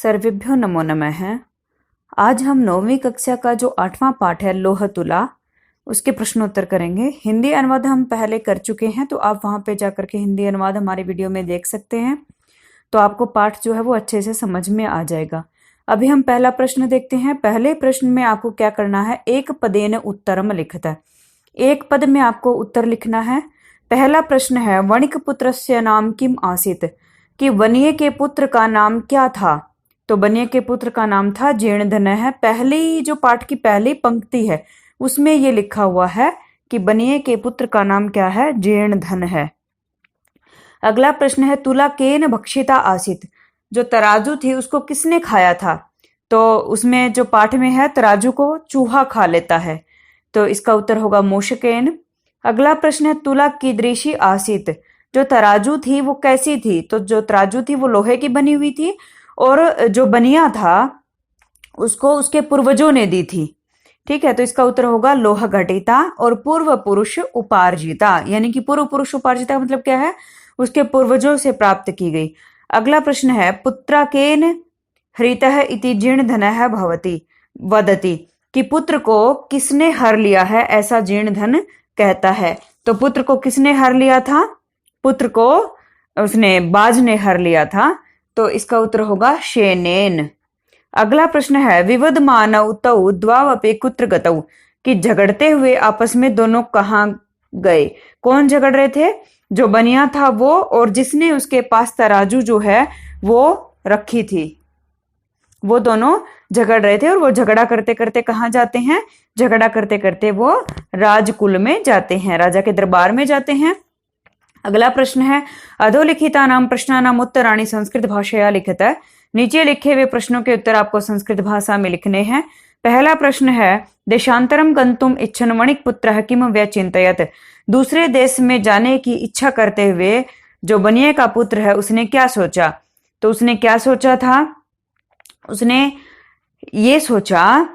सर्वेभ्यो नमो नमः। आज हम 9वीं कक्षा का जो 8वां पाठ है लोह तुला, उसके प्रश्नोत्तर करेंगे। हिंदी अनुवाद हम पहले कर चुके हैं, तो आप वहां पे जाकर के हिंदी अनुवाद हमारी वीडियो में देख सकते हैं, तो आपको पाठ जो है वो अच्छे से समझ में आ जाएगा। अभी हम पहला प्रश्न देखते हैं। पहले प्रश्न में आपको क्या करना है, एक पदेन उत्तरम लिखता है। एक पद में आपको उत्तर लिखना है। पहला प्रश्न है वणिक पुत्रस्य नाम किम आसीत, कि वन्य के पुत्र का नाम क्या था। तो वन्य के पुत्र का नाम था जीर्णधन है। पहली जो पाठ की पहली पंक्ति है उसमें ये लिखा हुआ है कि वन्य के पुत्र का नाम क्या है, जीर्णधन है। अगला प्रश्न है तुला केन भक्षिता आसित, जो तराजू थी उसको किसने खाया था। तो उसमें जो पाठ में है तराजू को चूहा खा लेता है, तो इसका उत्तर होगा मूषकेन। अगला प्रश्न है तुला कीदृशी आसित, जो तराजू थी वो कैसी थी। तो जो तराजू थी वो लोहे की बनी हुई थी, और जो बनिया था उसको उसके पूर्वजों ने दी थी। ठीक है, तो इसका उत्तर होगा लोह घटिता और पूर्व पुरुष उपार्जिता, यानी कि पूर्व पुरुष उपार्जिता मतलब क्या है, उसके पूर्वजों से प्राप्त की गई। अगला प्रश्न है पुत्राकेन हृतः इति जीर्णधनः भवति वदति, कि पुत्र को किसने हर लिया है ऐसा जीर्णधन कहता है। तो पुत्र को किसने हर लिया था, पुत्र को उसने बाज ने हर लिया था, तो इसका उत्तर होगा शेनेन। अगला प्रश्न है विवदमानौ तौ द्वावपि कुत्र गतौ, कि झगड़ते हुए आपस में दोनों कहाँ गए। कौन झगड़ रहे थे, जो बनिया था वो, और जिसने उसके पास तराजू जो है वो रखी थी, वो दोनों झगड़ रहे थे। और वो झगड़ा करते करते कहाँ जाते हैं, झगड़ा करते करते वो राजकुल में जाते हैं, राजा के दरबार में जाते हैं। अगला प्रश्न है अधोलिखिता नाम प्रश्नानाम उत्तराणि संस्कृत भाषया लिखित है, नीचे लिखे हुए प्रश्नों के उत्तर आपको संस्कृत भाषा में लिखने हैं। पहला प्रश्न है देशांतरम गंतुम इच्छन वणिक पुत्रः किम व्यचिंतयत, दूसरे देश में जाने की इच्छा करते हुए जो वन्य का पुत्र है उसने क्या सोचा। तो उसने क्या सोचा था, उसने ये सोचा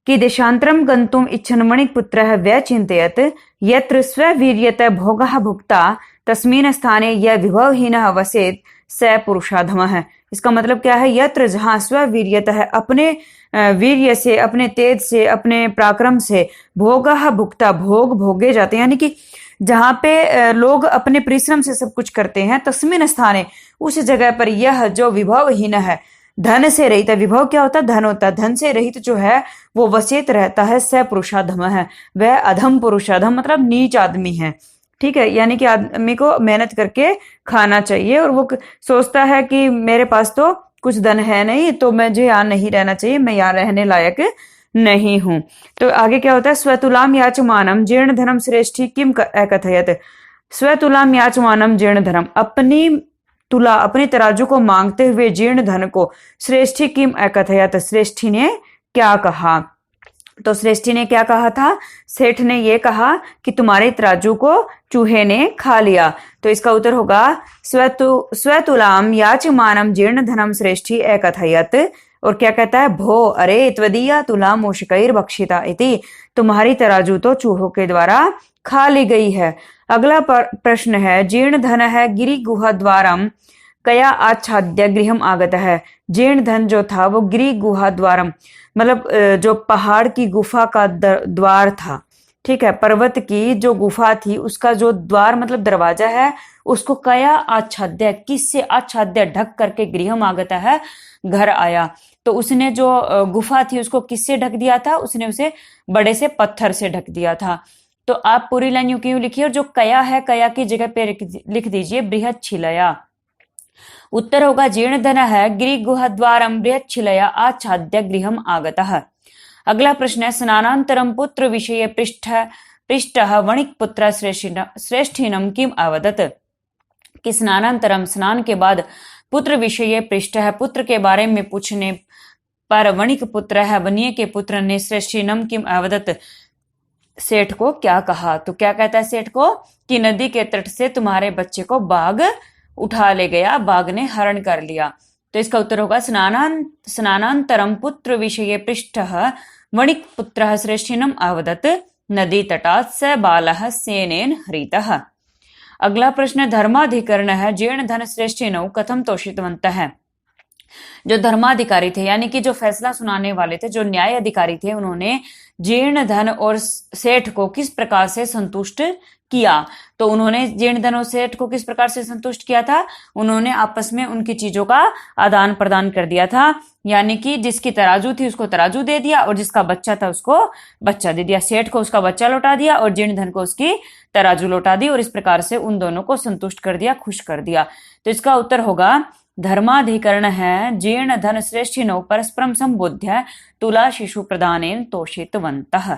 कि देशांतरम गंतुम इच्छन वणिक पुत्रः व्यचिंतयत यत्र स्ववीर्यत भोगः भुक्ता तस्मिन् स्थाने यह विभवहीनः वसेत् स पुरुषाधमः है। इसका मतलब क्या है, यत्र जहां स्ववीर्यत है, अपने वीर्य से, अपने तेज से, अपने पराक्रम से, भोगः भुक्ता भोग भोगे जाते हैं, यानी कि जहां पे लोग अपने परिश्रम से सब कुछ करते हैं, तस्मिन् स्थाने उस जगह पर यह जो विभवहीन है, धन से रहित है। विभव क्या होता है, धन होता है, धन से रहित जो है वो वसेत रहता है, स पुरुषाधम है, वह अधम पुरुषाधम मतलब नीच आदमी है। ठीक है, यानी कि आदमी को मेहनत करके खाना चाहिए, और वो सोचता है कि मेरे पास तो कुछ धन है नहीं, तो मुझे यहाँ नहीं रहना चाहिए, मैं यहाँ रहने लायक नहीं हूं। तो आगे क्या होता है, स्वतुलाम याचमानम जीर्ण धनम श्रेष्ठी किम कथयत, स्वतुलाम याचमानम जीर्ण धनम, अपनी तुला अपनी तराजू को मांगते हुए जीर्ण धन को श्रेष्ठी किम अकथयत, श्रेष्ठी ने क्या कहा। तो श्रेष्ठी ने क्या कहा था, सेठ ने ये कहा कि तुम्हारे तराजू को चूहे ने खा लिया। तो इसका उत्तर होगा स्वतुलाम याचमानम जीर्ण धनम श्रेष्ठी अकथयत। और क्या कहता है, भो अरे त्वदीया तुला मूषकैर भक्षिता इति, तुम्हारी तराजू तो चूहों के द्वारा खा ली गई है। अगला प्रश्न है जीर्ण धन है गिरि गुहा द्वारम कया आच्छाद्य गृहम आगत है। जीर्ण धन जो था वो गिरि गुहा द्वारम मतलब जो पहाड़ की गुफा का द्वार था। ठीक है, पर्वत की जो गुफा थी उसका जो द्वार मतलब दरवाजा है, उसको कया आच्छाद्य, किससे आच्छाद्य, ढक करके गृहम आगत है, घर आया। तो उसने जो गुफा थी उसको किससे ढक दिया था, उसने उसे बड़े से पत्थर से ढक दिया था। तो आप पूरी लाइन यूं क्यों लिखिए, और जो कया है कया की जगह पे लिख दीजिए बृहत छिलया। उत्तर होगा जीर्ण धन है गिरि गुहा द्वारम बृहत छिलया आच्छाद्य गृहम आगतः। अगला प्रश्न है स्नानांतरम पुत्र विषय पृष्ठ वणिक पुत्र श्रेष्ठीनम किम अवदत, कि स्नानांतरम स्नान के बाद पुत्र विषय पृष्ठ है, पुत्र के बारे में पूछने पर वणिक पुत्र है वन्य के पुत्र ने श्रेष्ठीनम किम अवदत, सेठ को क्या कहा। तो क्या कहता है सेठ को, कि नदी के तट से तुम्हारे बच्चे को बाघ उठा ले गया, बाघ ने हरण कर लिया। तो इसका उत्तर होगा स्नानांतरम पुत्र विषय पृष्ठ वणिक पुत्र श्रेष्ठीनम अवदत नदी तटात् स बालः सेनेन हृतः। अगला प्रश्न धर्माधिकरण है जीर्ण धन श्रेष्ठीनौ कथम तोषितवन्तः, जो धर्माधिकारी थे यानी कि जो फैसला सुनाने वाले थे, जो न्याय अधिकारी थे, उन्होंने जीर्ण धन और सेठ को किस प्रकार से संतुष्ट किया। तो उन्होंने जीर्ण धन और सेठ को किस प्रकार से संतुष्ट किया था? उन्होंने आपस में उनकी चीजों का आदान प्रदान कर दिया था, यानी कि जिसकी तराजू थी उसको तराजू दे दिया और जिसका बच्चा था उसको बच्चा दे दिया। सेठ को उसका बच्चा लौटा दिया और जीर्ण धन को उसकी तराजू लौटा दी और इस प्रकार से उन दोनों को संतुष्ट कर दिया, खुश कर दिया। तो इसका उत्तर होगा धर्माधिकरण है जीर्ण धन श्रेष्ठिनो परस्परम संबोध्य तुला शिशु प्रदानेन तोषितवन्तः।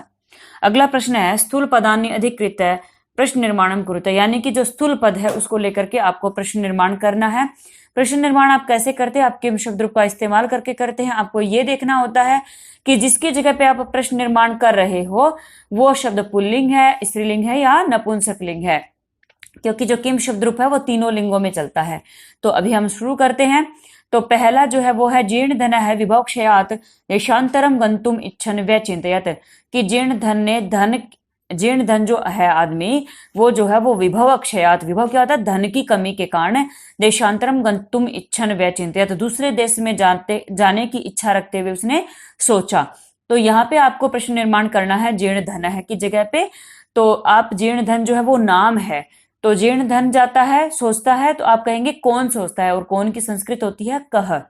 अगला प्रश्न है स्थूल पदानि अधिकृत प्रश्न निर्माणम कुरुते, यानी कि जो स्थूल पद है उसको लेकर के आपको प्रश्न निर्माण करना है। प्रश्न निर्माण आप कैसे करते हैं? आप किम शब्द रूप का इस्तेमाल करके करते हैं। आपको ये देखना होता है कि जिसकी जगह पे आप प्रश्न निर्माण कर रहे हो वो शब्द पुल्लिंग है, स्त्रीलिंग है या नपुंसकलिंग है, क्योंकि जो किम शब्द रूप है वो तीनों लिंगों में चलता है। तो अभी हम शुरू करते हैं। तो पहला जो है वो है जीर्ण धन है विभव क्षयात देशांतरम गंतुम इच्छन व्यचिंतयत, कि जीर्ण धन जो है आदमी वो जो है वो विभव क्षयात, विभव क्या होता है? धन की कमी के कारण देशांतरम गंतुम इच्छन व्यचिंतयत, दूसरे देश में जाने की इच्छा रखते हुए उसने सोचा। तो यहाँ पे आपको प्रश्न निर्माण करना है जीर्ण धन है की जगह पे। तो आप जीर्ण धन जो है वो नाम है, तो जीर्ण धन जाता है, सोचता है, तो आप कहेंगे कौन सोचता है, और कौन की संस्कृत होती है कह।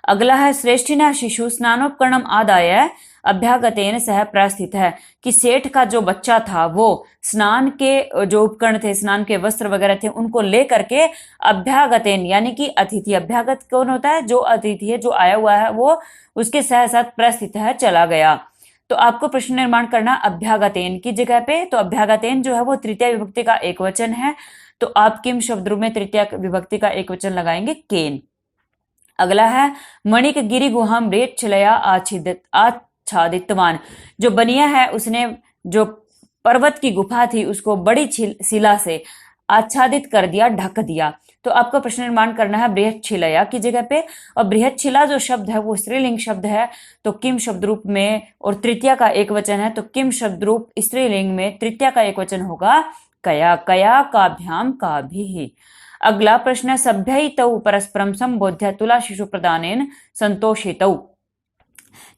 अगला है श्रेष्ठिना शिशु स्नानोपकरणम आदाय अभ्यागतेन सह प्रस्थित है, कि सेठ का जो बच्चा था वो स्नान के जो उपकरण थे, स्नान के वस्त्र वगैरह थे, उनको लेकर के अभ्यागतेन यानी कि अतिथि, अभ्यागत कौन होता है? जो अतिथि है, जो आया हुआ है, वो उसके सह साथ प्रस्थित है, चला गया। तो आपको प्रश्न निर्माण करना अभ्यागतेन की जगह पे। तो अभ्यागतेन जो है वो तृतीय विभक्ति का एक वचन है, तो आप किम शब्द रूप में तृतीय विभक्ति का एक वचन लगाएंगे केन। अगला है मणिक गिरि गुहाम रेत छिलया आच्छादितवान, जो बनिया है उसने जो पर्वत की गुफा थी उसको बड़ी शिला से आच्छादित कर दिया, ढक दिया। तो आपका प्रश्न निर्माण करना है बृहत शिलया की जगह पे, और बृहत शिला जो शब्द है वो स्त्रीलिंग शब्द है, तो किम शब्द रूप में, और तृतीया का एक वचन है, तो किम शब्द रूप स्त्रीलिंग में तृतीया का एक वचन होगा कया, कया काभ्याम काभिः। अगला प्रश्न है सभ्यैतौ परस्परम संबोध्य तुला शिशु प्रदानेन संतोषितौ,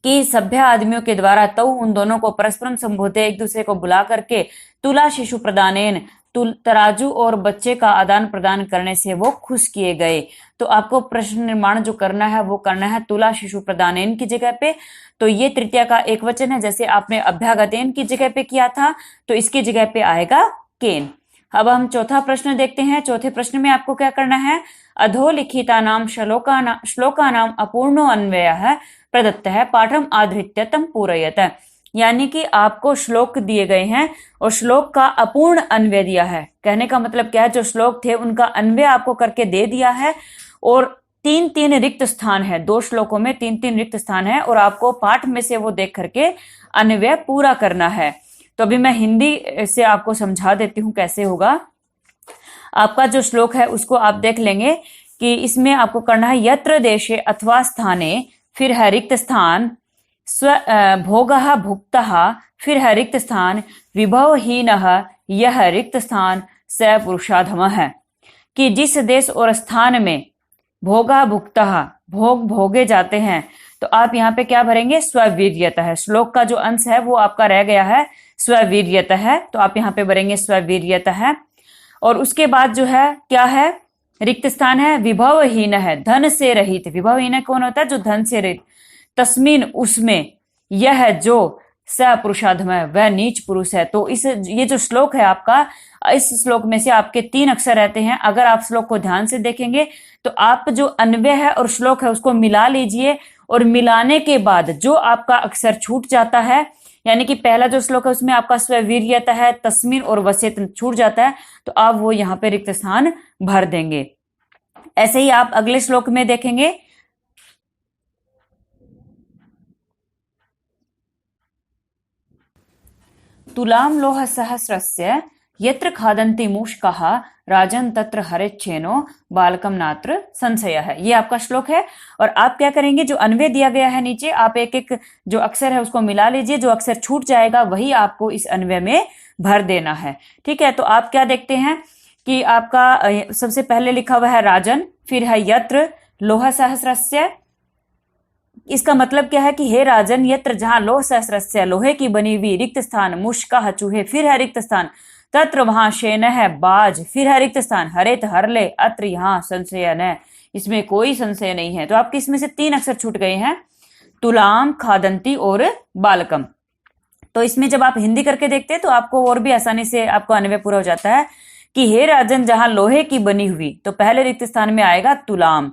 कि सभ्य आदमियों के द्वारा तौ उन दोनों को परस्परम संबोध्य एक दूसरे को बुला करके तुला शिशु प्रदानेन तराजू और बच्चे का आदान प्रदान करने से वो खुश किए गए। तो आपको प्रश्न निर्माण जो करना है वो करना है तुला शिशु प्रदानेन की जगह पे। तो ये तृतीया का एक वचन है, जैसे आपने अभ्यागतेन की जगह पे किया था, तो इसकी जगह पे आएगा केन। अब हम चौथा प्रश्न देखते हैं। चौथे प्रश्न में आपको क्या करना है? अधोलिखिता नाम श्लोका नाम अपूर्णो अन्वयः प्रदत्त है पाठम आधृत्य तम पूरयत, यानी कि आपको श्लोक दिए गए हैं और श्लोक का अपूर्ण अन्वय दिया है। कहने का मतलब क्या है? जो श्लोक थे उनका अन्वय आपको करके दे दिया है, और तीन तीन रिक्त स्थान है, दो श्लोकों में तीन तीन रिक्त स्थान है, और आपको पाठ में से वो देख करके अन्वय पूरा करना है। तो अभी मैं हिंदी से आपको समझा देती हूँ कैसे होगा। आपका जो श्लोक है उसको आप देख लेंगे कि इसमें आपको करना है यत्र देशे अथवा स्थाने, फिर है रिक्त स्थान, स्व भोगः भुक्तः, फिर है रिक्त स्थान, विभवहीनः यह रिक्त स्थान स पुरुषाधमः, कि जिस देश और स्थान में भोगा भुक्तः भोग भोगे जाते हैं, तो आप यहाँ पे क्या भरेंगे? स्ववीर्यतः। श्लोक का जो अंश है वो आपका रह गया है स्ववीर्यतः, तो आप यहाँ पे भरेंगे स्ववीर्यतः। और उसके बाद जो है क्या है? रिक्त स्थान है विभवहीन है, धन से रहित। विभवहीन कौन होता है? जो धन से रहित। तस्मिन उसमें, यह जो स पुरुषाधम है वह नीच पुरुष है। तो ये जो श्लोक है आपका, इस श्लोक में से आपके तीन अक्षर रहते हैं। अगर आप श्लोक को ध्यान से देखेंगे तो आप जो अन्वय है और श्लोक है उसको मिला लीजिए, और मिलाने के बाद जो आपका अक्षर छूट जाता है, यानी कि पहला जो श्लोक है उसमें आपका स्ववीर्यता है, तस्मिन और वसेत छूट जाता है, तो आप वो यहाँ पे रिक्त स्थान भर देंगे। ऐसे ही आप अगले श्लोक में देखेंगे, तुलाम लोह सहस्रस्य यत्र खादन्ति मूषकाः राजन तत्र हरेच्छेनो बालकम नात्र संशय है। ये आपका श्लोक है। और आप क्या करेंगे? जो अन्वय दिया गया है नीचे, आप एक एक जो अक्षर है उसको मिला लीजिए, जो अक्षर छूट जाएगा वही आपको इस अन्वय में भर देना है। ठीक है, तो आप क्या देखते हैं कि आपका सबसे पहले लिखा हुआ है राजन, फिर है यत्र, लोह सहस्रस्य, इसका मतलब क्या है कि हे राजन, यत्र जहां लोह सहस्रस्य, लोहे की बनी हुई, रिक्त स्थान, मुष्का चूहे, फिर है रिक्त स्थान, तत्र वहां शेन है बाज, फिर है रिक्त स्थान, हरेत हरले, अत्र यहां संशय न, इसमें कोई संशय नहीं है। तो आपके इसमें से 3 अक्षर छूट गए हैं, तुलाम, खादंती और बालकम। तो इसमें जब आप हिंदी करके देखते हैं तो आपको और भी आसानी से आपको अन्वय पूरा हो जाता है कि हे राजन जहां लोहे की बनी हुई, तो पहले रिक्त स्थान में आएगा तुलाम,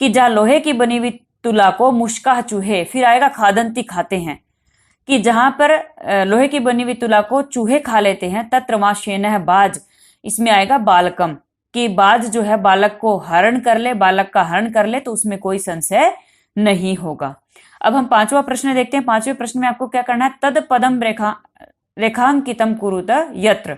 कि जहां लोहे की बनी हुई तुला को मुष्का चूहे, फिर आएगा खादंती, खाते हैं, कि जहां पर लोहे की बनी हुई तुला को चूहे खा लेते हैं, तत्र वहां शेन है बाज, इसमें आएगा बालकम, कि बाज जो है बालक को हरण कर ले, बालक का हरण कर ले, तो उसमें कोई संशय नहीं होगा। अब हम 5वां प्रश्न देखते हैं। 5वें प्रश्न में आपको क्या करना है, तद पदम रेखांकितम कुरुत यत्र,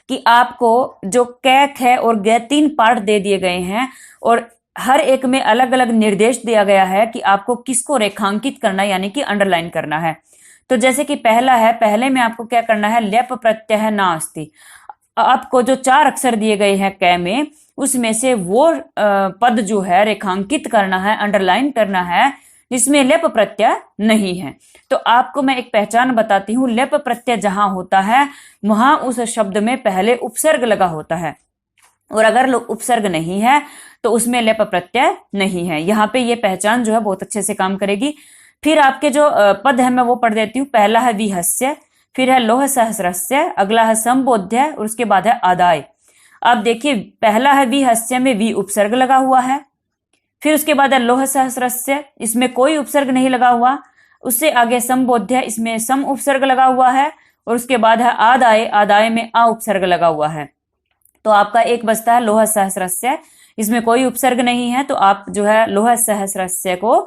कि आपको जो कैक है और गे 3 पार्ट दे दिए गए हैं और हर एक में अलग अलग निर्देश दिया गया है कि आपको किसको रेखांकित करना है, यानी कि अंडरलाइन करना है। तो जैसे कि पहला है, पहले में आपको क्या करना है, लेप प्रत्यय नास्ति, आपको जो 4 अक्षर दिए गए हैं कै में, उसमें से वो पद जो है रेखांकित करना है, अंडरलाइन करना है, जिसमें लेप प्रत्यय नहीं है। तो आपको मैं एक पहचान बताती हूं, लेप प्रत्यय जहां होता है वहां उस शब्द में पहले उपसर्ग लगा होता है, और अगर उपसर्ग नहीं है तो उसमें लेप प्रत्यय नहीं है। यहाँ पे ये पहचान जो है बहुत अच्छे से काम करेगी। फिर आपके जो पद है मैं वो पढ़ देती हूँ। पहला है विहस्य, फिर है लोह सहस्रस्य, अगला है संबोध्य और उसके बाद है आदाय। अब देखिए पहला है विहस्य में वी उपसर्ग लगा हुआ है, फिर उसके बाद है लोह सहस्रस्य, इसमें कोई उपसर्ग नहीं लगा हुआ, उससे आगे संबोध्य, इसमें सम उपसर्ग लगा हुआ है, और उसके बाद है आदाय, आदाय में आ उपसर्ग लगा हुआ है। तो आपका एक बचता है लोह सहस्रस्य, इसमें कोई उपसर्ग नहीं है, तो आप जो है लोह सहस्रस्य को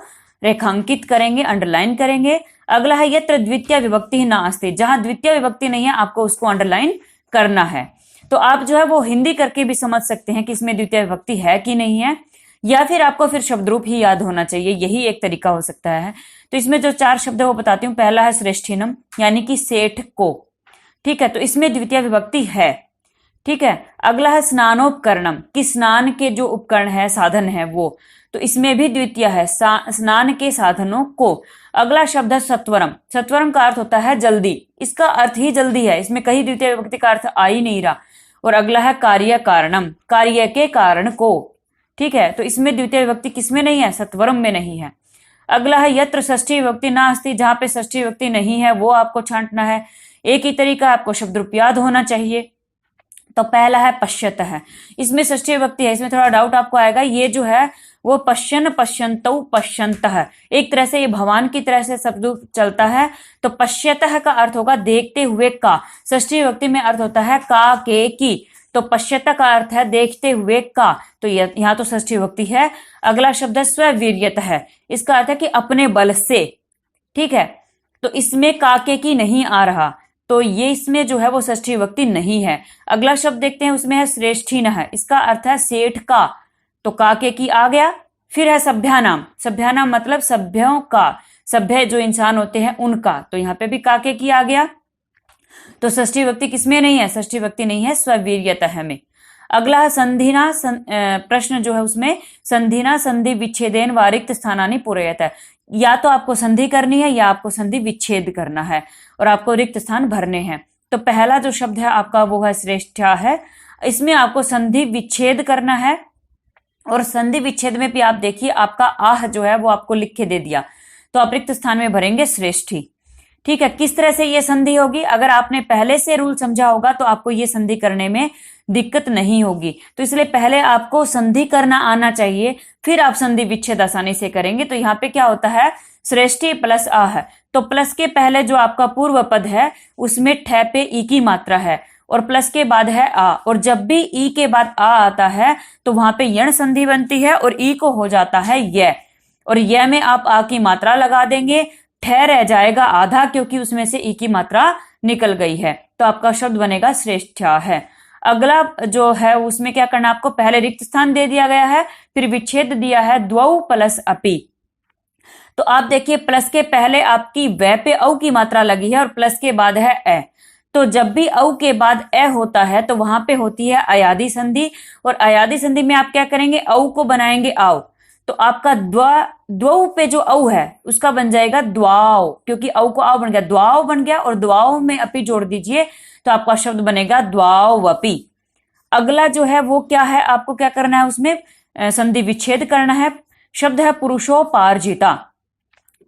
रेखांकित करेंगे, अंडरलाइन करेंगे। अगला है यत्र द्वितीय विभक्ति नास्ति, जहां द्वितीय विभक्ति नहीं है आपको उसको अंडरलाइन करना है। तो आप जो है वो हिंदी करके भी समझ सकते हैं कि इसमें द्वितीय विभक्ति है कि नहीं है, या फिर आपको फिर शब्द रूप ही याद होना चाहिए, यही एक तरीका हो सकता है। तो इसमें जो 4 शब्द है वो बताती हूँ। पहला है श्रेष्ठीनम, यानी कि सेठ को, ठीक है, तो इसमें द्वितीय विभक्ति है, ठीक है। अगला है स्नानोपकरणम, कि स्नान के जो उपकरण है, साधन है वो, तो इसमें भी द्वितीय है, स्नान के साधनों को। अगला शब्द है सत्वरम, सत्वरम का अर्थ होता है जल्दी, इसका अर्थ ही जल्दी है, इसमें कहीं द्वितीय विभक्ति का अर्थ आ ही नहीं रहा। और अगला है कार्य कारणम, कार्य के कारण को, ठीक है, तो इसमें द्वितीय विभक्ति किसमें नहीं है, सत्वरम में नहीं है। अगला है यत्र षष्ठी विभक्ति नास्ति, जहां पे षष्ठी विभक्ति नहीं है वो आपको छांटना है। एक ही तरीका, आपको शब्द रूप याद होना चाहिए। तो पहला है पश्यत है, इसमें षष्ठी विभक्ति है, इसमें थोड़ा डाउट आपको आएगा, ये जो है वो पश्यन, पश्यन्तौ, पश्यंत है, एक तरह से ये भगवान की तरह से शब्द चलता है। तो पश्यत का अर्थ होगा देखते हुए का, षष्ठी विभक्ति में अर्थ होता है का, के, की, तो पश्यत का अर्थ है देखते हुए का, तो यहाँ तो षष्ठी विभक्ति है। अगला शब्द है स्ववीर्यत है, इसका अर्थ है कि अपने बल से, ठीक है, तो इसमें का, के, की नहीं आ रहा, तो ये इसमें जो है वो षष्ठी विभक्ति नहीं है। अगला शब्द देखते हैं, उसमें है श्रेष्ठीन है, इसका अर्थ है सेठ का, तो का, के, की आ गया। फिर है सभ्यानाम, सभ्यानाम मतलब सभ्यों का, सभ्य जो इंसान होते हैं उनका, तो यहाँ पे भी का, के, की आ गया। तो षष्ठी विभक्ति किसमें नहीं है, षष्ठी विभक्ति नहीं है स्ववीर्यतः में। अगला है संधिना, प्रश्न जो है उसमें संधिना संधि विच्छेदेन व रिक्त स्थानानि पूरयत है, या तो आपको संधि करनी है या आपको संधि विच्छेद करना है, और आपको रिक्त स्थान भरने हैं। तो पहला जो शब्द है आपका वो है श्रेष्ठा है, इसमें आपको संधि विच्छेद करना है, और संधि विच्छेद में भी आप देखिए आपका आह जो है वो आपको लिख के दे दिया, तो आप रिक्त स्थान में भरेंगे श्रेष्ठी, ठीक है। किस तरह से ये संधि होगी, अगर आपने पहले से रूल समझा होगा तो आपको ये संधि करने में दिक्कत नहीं होगी, तो इसलिए पहले आपको संधि करना आना चाहिए, फिर आप संधि विच्छेद आसानी से करेंगे। तो यहाँ पे क्या होता है, श्रेष्ठी प्लस आ है, तो प्लस के पहले जो आपका पूर्व पद है उसमें ठे पे ई की मात्रा है, और प्लस के बाद है आ, और जब भी ई के बाद आ आता है तो वहां पे यण संधि बनती है और ई को हो जाता है य, और य में आप आ की मात्रा लगा देंगे, ठह रह जाएगा आधा, क्योंकि उसमें से ई की मात्रा निकल गई है, तो आपका शब्द बनेगा श्रेष्ठा है। अगला जो है उसमें क्या करना, आपको पहले रिक्त स्थान दे दिया गया है, फिर विच्छेद दिया है द्वौ प्लस अपि, तो आप देखिए प्लस के पहले आपकी व पे औ की मात्रा लगी है और प्लस के बाद है ए, तो जब भी औ के बाद ए होता है तो वहां पे होती है अयादि संधि, और अयादि संधि में आप क्या करेंगे, औ को बनाएंगे आओ, तो आपका द्वौ पे जो औ है उसका बन जाएगा द्वाओ, क्योंकि औ को आव बन गया, द्वाओ बन गया, और द्वाओ में अपी जोड़ दीजिए तो आपका शब्द बनेगा द्वावपि। अगला जो है वो क्या है, आपको क्या करना है, उसमें संधि विच्छेद करना है। शब्द है पुरुषोपार्जिता।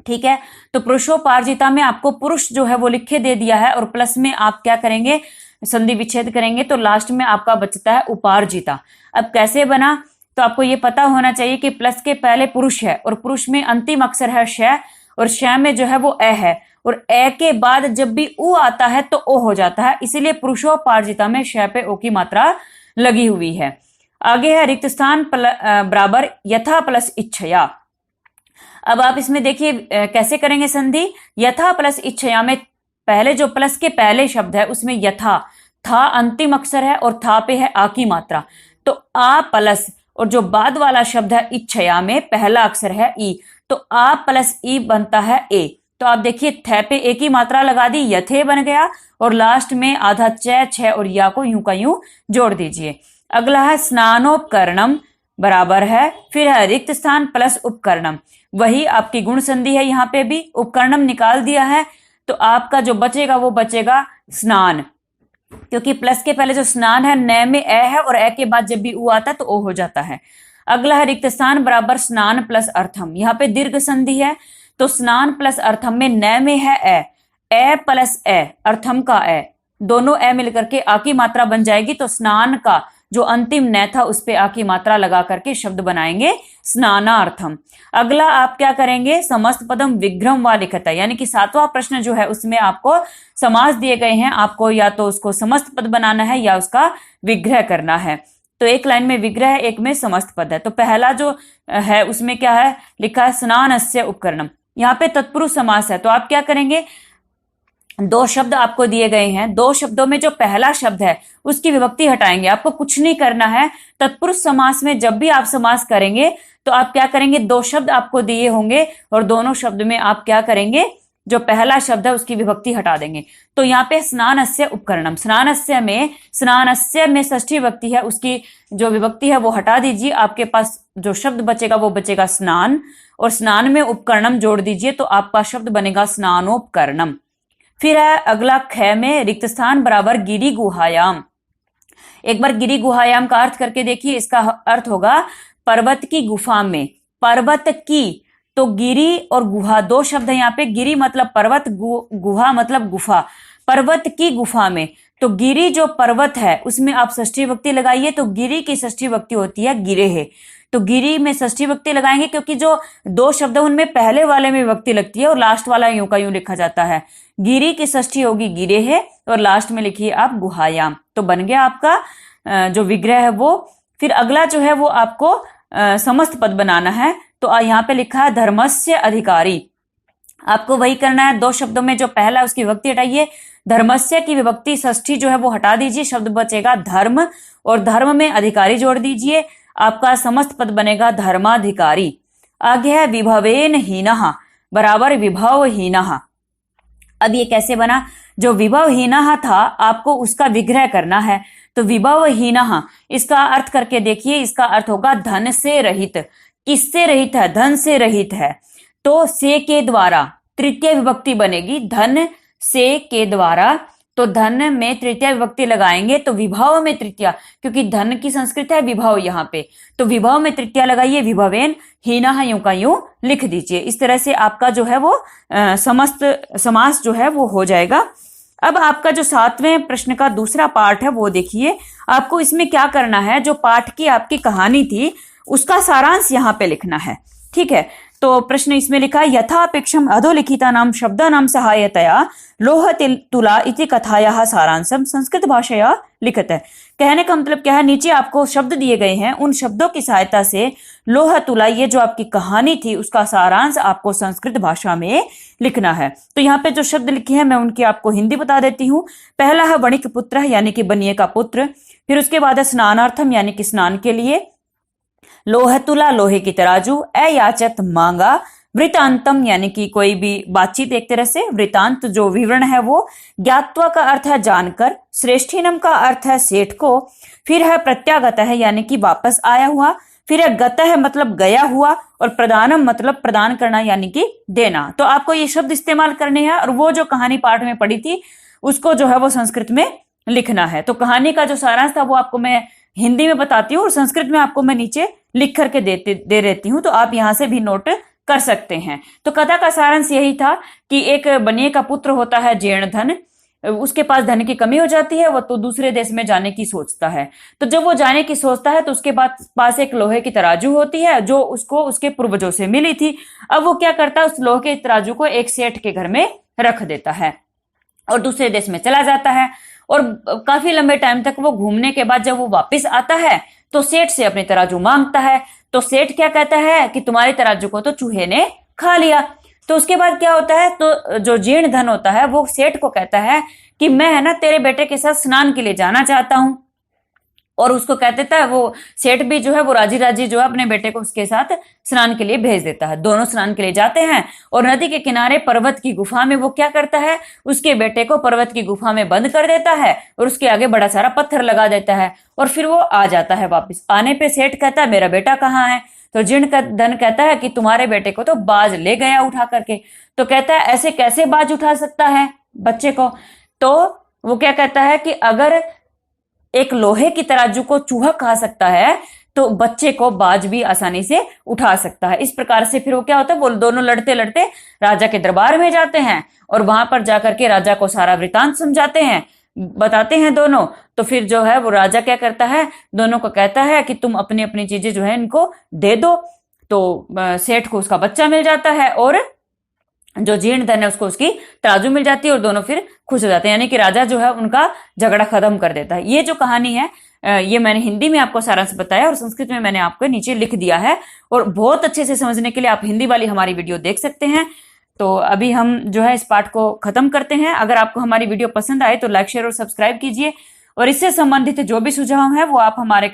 ठीक है, तो पुरुषोपार्जिता में आपको पुरुष जो है वो लिखे दे दिया है, और प्लस में आप क्या करेंगे, संधि विच्छेद करेंगे, तो लास्ट में आपका बचता है उपार्जिता। अब कैसे बना, तो आपको ये पता होना चाहिए कि प्लस के पहले पुरुष है, और पुरुष में अंतिम अक्षर है श, और श में जो है वो ए है, और ए के बाद जब भी उ आता है तो ओ हो जाता है, इसीलिए पुरुषोपार्जिता में श पे ओ की मात्रा लगी हुई है। आगे है रिक्त स्थान बराबर यथा प्लस इच्छया। अब आप इसमें देखिए कैसे करेंगे संधि। यथा प्लस इच्छया में पहले जो प्लस के पहले शब्द है उसमें यथा, था अंतिम अक्षर है और था पे है आ की मात्रा, तो आ प्लस, और जो बाद वाला शब्द है इच्छया में पहला अक्षर है ई, तो आ प्लस ई बनता है ए। तो आप देखिए थे पे ए की मात्रा लगा दी, यथे बन गया, और लास्ट में आधा च छ और या को यूं का यूं जोड़ दीजिए। अगला है स्नानोपकरणम बराबर है, फिर है रिक्त स्थान प्लस उपकरणम, वही आपकी गुण संधि है, यहाँ पे भी उपकरणम निकाल दिया है, तो आपका जो बचेगा वो बचेगा स्नान, क्योंकि प्लस के पहले जो स्नान है न में ए है, और ए के बाद जब भी उ आता है तो ओ हो जाता है। अगला है रिक्त स्थान बराबर स्नान प्लस अर्थम, यहाँ पे दीर्घ संधि है, तो स्नान प्लस अर्थम में न में है ए प्लस ए, अर्थम का ए, दोनों ए मिलकर के आ की मात्रा बन जाएगी, तो स्नान का जो अंतिम न था उस पे आ की मात्रा लगा करके शब्द बनाएंगे स्नानार्थम। अगला आप क्या करेंगे, समस्त पदम विग्रहम व लिखत है, यानी कि 7वां प्रश्न जो है उसमें आपको समास दिए गए हैं, आपको या तो उसको समस्त पद बनाना है या उसका विग्रह करना है। तो एक लाइन में विग्रह है, एक में समस्त पद है। तो पहला जो है उसमें क्या है, लिखा है स्नानस्य उपकरणम, यहाँ पे तत्पुरुष समास है, तो आप क्या करेंगे, दो शब्द आपको दिए गए हैं, दो शब्दों में जो पहला शब्द है उसकी विभक्ति हटाएंगे, आपको कुछ नहीं करना है। तत्पुरुष समास में जब भी आप समास करेंगे तो आप क्या करेंगे, दो शब्द आपको दिए होंगे और दोनों शब्द में आप क्या करेंगे, जो पहला शब्द है उसकी विभक्ति हटा देंगे। तो यहाँ पे स्नानस्य उपकरणम, स्नानस्य में षष्ठी विभक्ति है, उसकी जो विभक्ति है वो हटा दीजिए, आपके पास जो शब्द बचेगा वो बचेगा स्नान, और स्नान में उपकरणम जोड़ दीजिए तो आपका शब्द बनेगा स्नानोपकरणम। फिर है अगला ख में रिक्त स्थान बराबर गिरि गुहायाम। एक बार गिरि गुहायाम का अर्थ करके देखिए, इसका अर्थ होगा पर्वत की गुफा में। पर्वत की, तो गिरि और गुहा दो शब्द है यहाँ पे, गिरि मतलब पर्वत, गुहा मतलब गुफा। पर्वत की गुफा में, तो गिरि जो पर्वत है उसमें आप षष्ठी विभक्ति लगाइए, तो गिरि की षष्ठी विभक्ति होती है गिरेह, तो गिरि में षष्ठी विभक्ति लगाएंगे, क्योंकि जो दो शब्द है उनमें पहले वाले में विभक्ति लगती है और लास्ट वाला यूं का यूं लिखा जाता है। गिरि की षष्ठी होगी गिरेह, और लास्ट में लिखिए आप गुहायाम, तो बन गया आपका जो विग्रह है वो। फिर अगला जो है वो आपको समस्त पद बनाना है, तो यहाँ पे लिखा है धर्मस्य अधिकारी, आपको वही करना है, दो शब्दों में जो पहला है उसकी विभक्ति हटाइए, धर्मस्य की विभक्ति षष्ठी जो है वो हटा दीजिए, शब्द बचेगा धर्म, और धर्म में अधिकारी जोड़ दीजिए, आपका समस्त पद बनेगा धर्माधिकारी। आगे है विभवेन हीनः बराबर विभवहीनः। अब ये कैसे बना, जो विभवहीनः था आपको उसका विग्रह करना है, तो विभवहीनः इसका अर्थ करके देखिए, इसका अर्थ होगा धन से रहित। किससे रहित है, धन से रहित है, तो से के द्वारा तृतीय विभक्ति बनेगी, धन से के द्वारा, तो धन में तृतीय विभक्ति लगाएंगे, तो विभव में तृतीया, क्योंकि धन की संस्कृत है विभव यहाँ पे, तो विभव में तृतीया लगाइए, विभवेन हीनः यूं का यूं लिख दीजिए। इस तरह से आपका जो है वो समस्त समास जो है वो हो जाएगा। अब आपका जो 7वें प्रश्न का दूसरा पार्ट है वो देखिए, आपको इसमें क्या करना है, जो पाठ की आपकी कहानी थी उसका सारांश यहाँ पे लिखना है। ठीक है, तो प्रश्न इसमें लिखा है यथापेक्षम अधोलिखितानां शब्दानां सहायतया लोह तुला इति कथायाः सारांशम संस्कृत भाषया लिखत है। कहने का मतलब क्या है, नीचे आपको शब्द दिए गए हैं, उन शब्दों की सहायता से लोह तुला, ये जो आपकी कहानी थी उसका सारांश आपको संस्कृत भाषा में लिखना है। तो यहाँ पे जो शब्द लिखे हैं मैं उनकी आपको हिंदी बता देती हूँ। पहला है वणिक पुत्र, यानी कि बनिए का पुत्र। फिर उसके बाद है स्नानार्थम, यानी कि स्नान के लिए। लोह तुला, लोहे की तराजू। अयाचत, मांगा। वृतांतम, यानी कि कोई भी बातचीत एक तरह से। वृतांत जो विवरण है वो। ज्ञात्वा का अर्थ है जानकर। श्रेष्ठीनम का अर्थ है सेठ को। फिर है प्रत्यागत है, यानी कि वापस आया हुआ। फिर यह गतः मतलब गया हुआ, और प्रदानम मतलब प्रदान करना यानी कि देना। तो आपको ये शब्द इस्तेमाल करने हैं, और वो जो कहानी पाठ में पढ़ी थी उसको जो है वो संस्कृत में लिखना है। तो कहानी का जो सारांश था वो आपको मैं हिंदी में बताती हूँ, और संस्कृत में आपको मैं नीचे लिख करके दे देती हूँ, तो आप यहां से भी नोट कर सकते हैं। तो कथा का सारांश यही था कि एक बनिए का पुत्र होता है जीर्णधन, उसके पास धन की कमी हो जाती है, वो तो दूसरे देश में जाने की सोचता है। तो जब वो जाने की सोचता है तो उसके पास एक लोहे की तराजू होती है जो उसको उसके पूर्वजों से मिली थी। अब वो क्या करता है, उस लोहे के तराजू को एक सेठ के घर में रख देता है और दूसरे देश में चला जाता है। और काफी लंबे टाइम तक वो घूमने के बाद जब वो वापस आता है तो सेठ से अपनी तराजू मांगता है। तो सेठ क्या कहता है कि तुम्हारी तराजू को तो चूहे ने खा लिया। तो उसके बाद क्या होता है, तो जो जीर्ण धन होता है वो सेठ को कहता है कि मैं है ना तेरे बेटे के साथ स्नान के लिए जाना चाहता हूं। और उसको कह देता है, वो सेठ भी जो है वो राजी राजी जो है अपने बेटे को उसके साथ स्नान के लिए भेज देता है। दोनों स्नान के लिए जाते हैं और नदी के किनारे पर्वत की गुफा में वो क्या करता है, उसके बेटे को पर्वत की गुफा में बंद कर देता है और उसके आगे बड़ा सारा पत्थर लगा देता है। और फिर वो आ जाता है वापिस। आने पे सेठ कहता है मेरा बेटा कहाँ है। तो जीर्ण धन कहता है कि तुम्हारे बेटे को तो बाज ले गया उठा करके। तो कहता है ऐसे कैसे बाज उठा सकता है बच्चे को। तो वो क्या कहता है कि अगर एक लोहे की तराजू को चूहा खा सकता है तो बच्चे को बाज भी आसानी से उठा सकता है। इस प्रकार से फिर वो क्या होता है, वो दोनों लड़ते लड़ते राजा के दरबार में जाते हैं और वहां पर जाकर के राजा को सारा वृतांत समझाते हैं, बताते हैं दोनों। तो फिर जो है वो राजा क्या करता है, दोनों को कहता है कि तुम अपनी अपनी चीजें जो है इनको दे दो। तो सेठ को उसका बच्चा मिल जाता है और जो जीर्ण धन है उसको उसकी तराजू मिल जाती है और दोनों फिर खुश हो जाते हैं। यानी कि राजा जो है उनका झगड़ा खत्म कर देता है। ये जो कहानी है ये मैंने हिंदी में आपको सारांश बताया और संस्कृत में मैंने आपको नीचे लिख दिया है। और बहुत अच्छे से समझने के लिए आप हिंदी वाली हमारी वीडियो देख सकते हैं। तो अभी हम जो है इस पाठ को खत्म करते हैं। अगर आपको हमारी वीडियो पसंद आए तो लाइक शेयर और सब्सक्राइब कीजिए, और इससे संबंधित जो भी सुझाव है वो आप हमारे